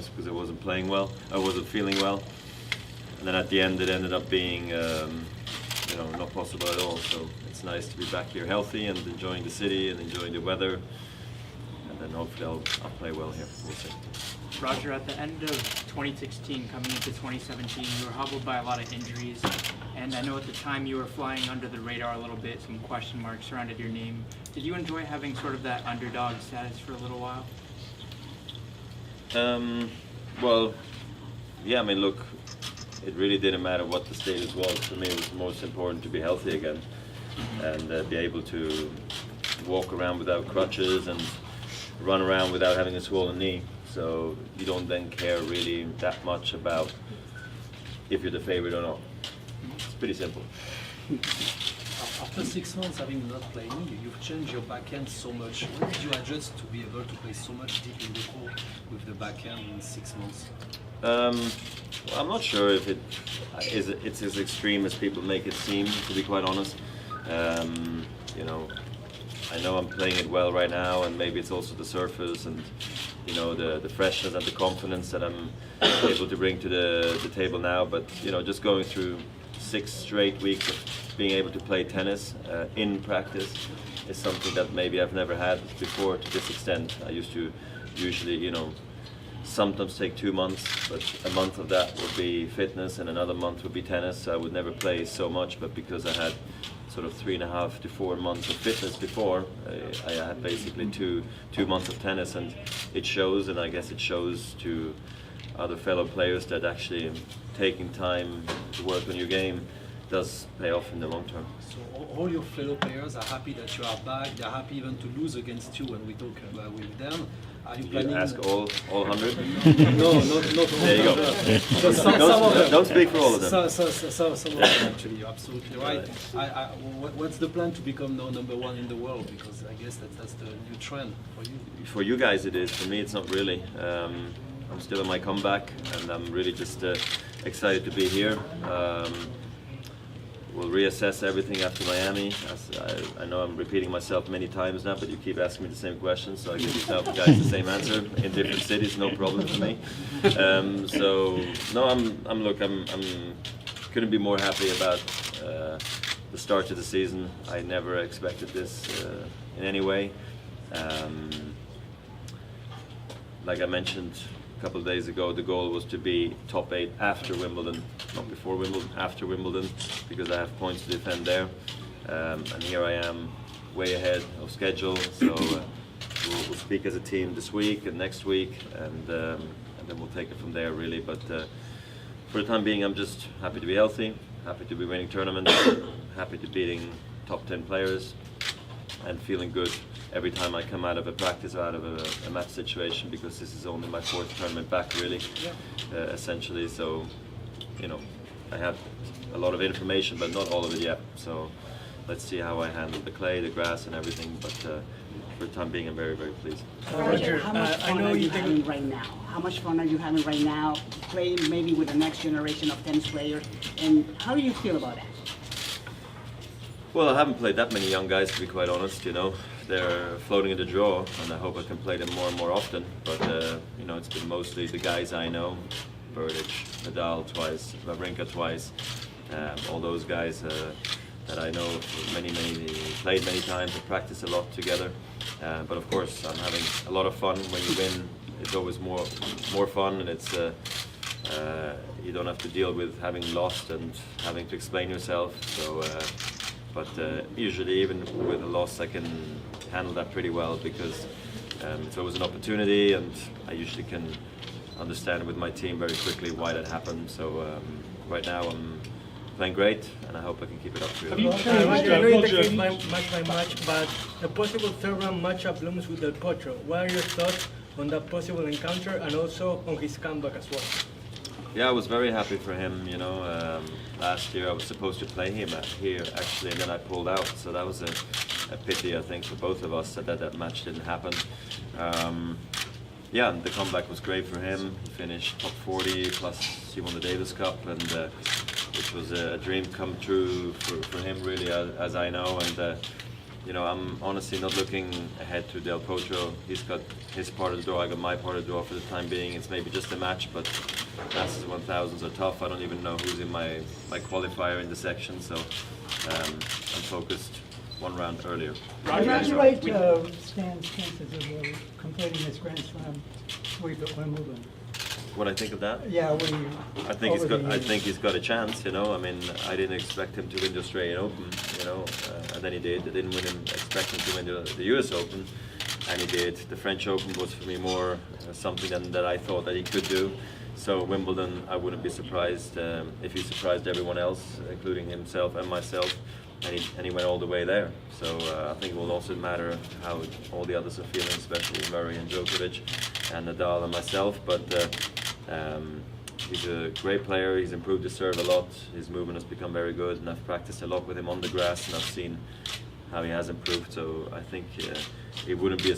because I wasn't playing well. I wasn't feeling well, and then at the end it ended up being not possible at all. So it's nice to be back here healthy and enjoying the city and enjoying the weather, and then hopefully I'll play well here. We'll see. Roger, at the end of 2016, coming into 2017, you were hobbled by a lot of injuries, and I know at the time you were flying under the radar a little bit, some question marks surrounded your name. Did you enjoy having sort of that underdog status for a little while? Well, yeah, I mean, look, it really didn't matter what the status was. For me, it was most important to be healthy again and be able to walk around without crutches and run around without having a swollen knee. So you don't then care really that much about if you're the favorite or not. It's pretty simple. After 6 months having not playing, you've changed your backhand so much. When did you adjust to be able to play so much deep in the court with the backhand in 6 months? Well, I'm not sure if it's as extreme as people make it seem, to be quite honest. I know I'm playing it well right now, and maybe it's also the surface and the freshness and the confidence that I'm able to bring to the table now. But just going through 6 straight weeks of being able to play tennis in practice is something that maybe I've never had before to this extent. I used to usually, sometimes take 2 months, but a month of that would be fitness and another month would be tennis. So I would never play so much, but because I had sort of 3.5 to 4 months of fitness before, I had basically two months of tennis, and it shows, and I guess it shows to other fellow players that actually taking time to work on your game does pay off in the long term. So all your fellow players are happy that you are back. They're happy even to lose against you when we talk with them. Are you planning? You ask all 100? No, not all. There you go. Don't speak for all of them. Some of them, actually, you're absolutely right. What's the plan to become now #1 in the world? Because I guess that's the new trend for you. For you guys it is. For me it's not really. I'm still on my comeback, and I'm really just excited to be here. We'll reassess everything after Miami. I know I'm repeating myself many times now, but you keep asking me the same questions, so I give yourself guys the same answer in different cities. No problem for me. I'm couldn't be more happy about the start to the season. I never expected this in any way. Like I mentioned a couple of days ago, the goal was to be top 8 after Wimbledon, not before Wimbledon, after Wimbledon, because I have points to defend there. And here I am, way ahead of schedule. So we'll speak as a team this week and next week, and then we'll take it from there, really. But for the time being, I'm just happy to be healthy, happy to be winning tournaments, happy to beating top 10 players, and feeling good every time I come out of a practice or out of a match situation, because this is only my 4th tournament back, really, essentially. So, I have a lot of information, but not all of it yet. So let's see how I handle the clay, the grass, and everything. But for the time being, I'm very, very pleased. Roger, how much fun are you having right now? How much fun are you having right now, playing maybe with the next generation of tennis players? And how do you feel about that? Well, I haven't played that many young guys, to be quite honest. They're floating in the draw, and I hope I can play them more and more often. But it's been mostly the guys I know: Berdych, Nadal twice, Wawrinka twice. All those guys that I know played many times and practiced a lot together. But of course, I'm having a lot of fun. When you win, it's always more fun, and it's you don't have to deal with having lost and having to explain yourself. So. But usually, even with a loss, I can handle that pretty well, because it's always an opportunity, and I usually can understand with my team very quickly why that happened. So right now I'm playing great, and I hope I can keep it up to I know you take it match by match, but a possible third-round matchup looms with Del Potro. What are your thoughts on that possible encounter, and also on his comeback as well? Yeah, I was very happy for him. Last year I was supposed to play him here actually, and then I pulled out. So that was a pity, I think, for both of us that match didn't happen. Yeah, the comeback was great for him. He finished top 40, plus he won the Davis Cup, and which was a dream come true for him, really, as I know. And you know, I'm honestly not looking ahead to Del Potro. He's got his part of the door, I got my part of the door for the time being. It's maybe just a match, but Masters 1000s are tough. I don't even know who's in my qualifier in the section, so I'm focused one round earlier. Congratulate Stan's chances of completing his Grand Slam sweep at Wimbledon. What I think of that? Yeah, I think he's got a chance. You know, I mean, I didn't expect him to win the Australian Open. You know, and then he did. I didn't expect him to win the U.S. Open, and he did. The French Open was for me more something that I thought that he could do. So Wimbledon, I wouldn't be surprised if he surprised everyone else, including himself and myself, and he went all the way there. So I think it will also matter how all the others are feeling, especially Murray and Djokovic and Nadal and myself. But he's a great player. He's improved his serve a lot. His movement has become very good, and I've practiced a lot with him on the grass, and I've seen how he has improved. So I think it wouldn't be a